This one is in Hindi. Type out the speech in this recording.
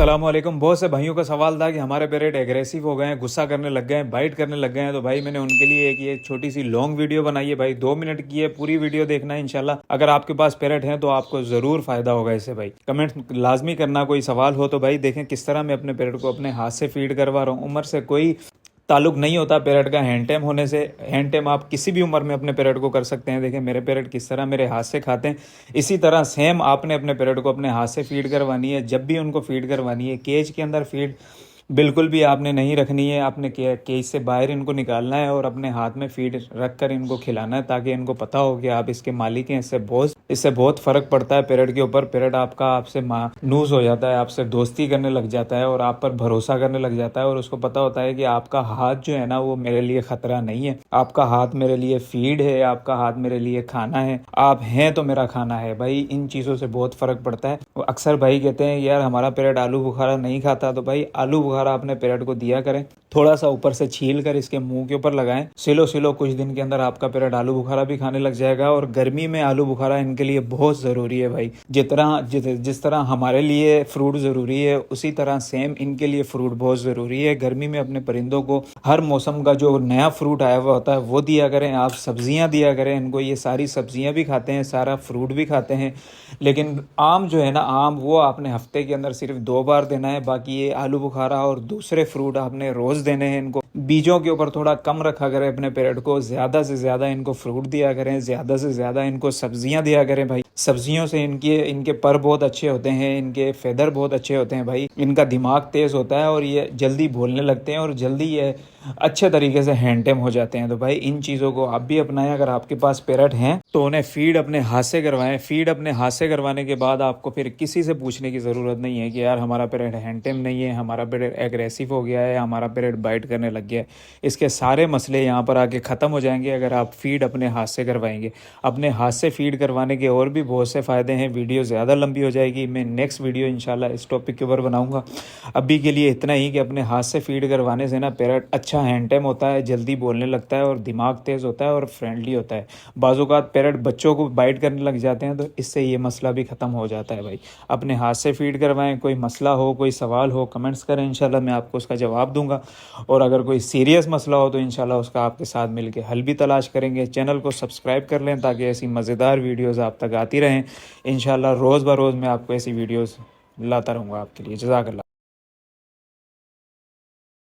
अस्सलाम वालेकुम। बहुत से भाइयों का सवाल था कि हमारे पेरेट एग्रेसिव हो गए हैं, गुस्सा करने लग गए हैं, बाइट करने लग गए हैं। तो भाई मैंने उनके लिए एक छोटी सी लॉन्ग वीडियो बनाई है भाई, 2 मिनट की है। पूरी वीडियो देखना है इंशाल्लाह। अगर आपके पास पेरेट है तो आपको ज़रूर फ़ायदा होगा इससे भाई। कमेंट लाजमी करना कोई सवाल हो तो भाई। देखें किस तरह मैं अपने पेरेट को अपने हाथ से फीड करवा रहा हूँ। उम्र से कोई ताल्लुक नहीं होता पेरेट का, हैंड टाइम होने से। हैंड टाइम आप किसी भी उम्र में अपने पेरेट को कर सकते हैं। देखें मेरे पेरेट किस तरह मेरे हाथ से खाते हैं, इसी तरह सेम आपने अपने पेरेट को अपने हाथ से फीड करवानी है। जब भी उनको फीड करवानी है, केज के अंदर फीड बिल्कुल भी आपने नहीं रखनी है। आपने केज से बाहर इनको निकालना है और अपने हाथ में फीड रख कर इनको खिलाना है, ताकि इनको पता हो कि आप इसके मालिक हैं। इससे बहुत फ़र्क पड़ता है पेरेट के ऊपर। पेरेट आपका आपसे मानूस हो जाता है, आपसे दोस्ती करने लग जाता है और आप पर भरोसा करने लग जाता है। और उसको पता होता है कि आपका हाथ जो है ना, वो मेरे लिए ख़तरा नहीं है। आपका हाथ मेरे लिए फीड है, आपका हाथ मेरे लिए खाना है। आप हैं तो मेरा खाना है भाई। इन चीज़ों से बहुत फ़र्क पड़ता है। अक्सर भाई कहते हैं यार हमारा पेरेट आलू बुखारा नहीं खाता। तो भाई आलू बुखारा अपने पेरेट को दिया करें, थोड़ा सा ऊपर से छील कर इसके मुंह के ऊपर लगाएं। सिलो सिलो कुछ दिन के अंदर आपका पेरेट आलू बुखारा भी खाने लग जाएगा। और गर्मी में आलू बुखारा इनके लिए बहुत ज़रूरी है भाई। जिस तरह हमारे लिए फ्रूट ज़रूरी है, उसी तरह सेम इनके लिए फ्रूट बहुत ज़रूरी है। गर्मी में अपने परिंदों को हर मौसम का जो नया फ्रूट आया हुआ होता है वो दिया करें। आप सब्जियां दिया करें इनको। ये सारी सब्जियां भी खाते हैं, सारा फ्रूट भी खाते हैं। लेकिन आम जो है ना, आम वो आपने हफ्ते के अंदर सिर्फ 2 बार देना है। बाकी ये आलू बुखारा और दूसरे फ्रूट आपने रोज़ देने हैं इनको। बीजों के ऊपर थोड़ा कम रखा करें अपने पेरेट को। ज़्यादा से ज़्यादा इनको फ्रूट दिया करें, ज़्यादा से ज़्यादा इनको सब्जियां दिया करें भाई। सब्जियों से इनके पर बहुत अच्छे होते हैं, इनके फेदर बहुत अच्छे होते हैं भाई। इनका दिमाग तेज़ होता है और ये जल्दी बोलने लगते हैं और जल्दी ये अच्छे तरीके से हैंड टेम हो जाते हैं। तो भाई इन चीज़ों को आप भी अपनाएं। अगर आपके पास पेरेट हैं तो उन्हें फीड अपने हाथ से करवाएं। फीड अपने हाथ से करवाने के बाद आपको फिर किसी से पूछने की ज़रूरत नहीं है कि यार हमारा पेरेट हैंड टेम नहीं है, हमारा पेरेट एग्रेसिव हो गया है, हमारा पेरेट बाइट करने लग गया है। इसके सारे मसले यहाँ पर आके ख़त्म हो जाएंगे अगर आप फीड अपने हाथ से करवाएंगे। अपने हाथ से फीड करवाने के और भी बहुत से फ़ायदे हैं। वीडियो ज़्यादा लंबी हो जाएगी, मैं नेक्स्ट वीडियो इंशाल्लाह इस टॉपिक के ऊपर बनाऊंगा। अभी के लिए इतना ही कि अपने हाथ से फीड करवाने से ना पेरेट अच्छा हैंड टाइम होता है, जल्दी बोलने लगता है और दिमाग तेज़ होता है और फ्रेंडली होता है। बाज़-औक़ात पेरेट बच्चों को बाइट करने लग जाते हैं, तो इससे ये मसला भी ख़त्म हो जाता है भाई। अपने हाथ से फीड करवाएं। कोई मसला हो, कोई सवाल हो, कमेंट्स करें, इंशाल्लाह मैं आपको उसका जवाब दूंगा। और अगर कोई सीरियस मसला हो तो इंशाल्लाह उसका आपके साथ मिलकर हल भी तलाश करेंगे। चैनल को सब्सक्राइब कर लें ताकि ऐसी मज़ेदार वीडियोज़ आप तक आती रहें। इंशाल्लाह रोज़ ब रोज़ मैं आपको ऐसी वीडियोज़ लाता रहूँगा आपके लिए। जज़ाकल्लाह।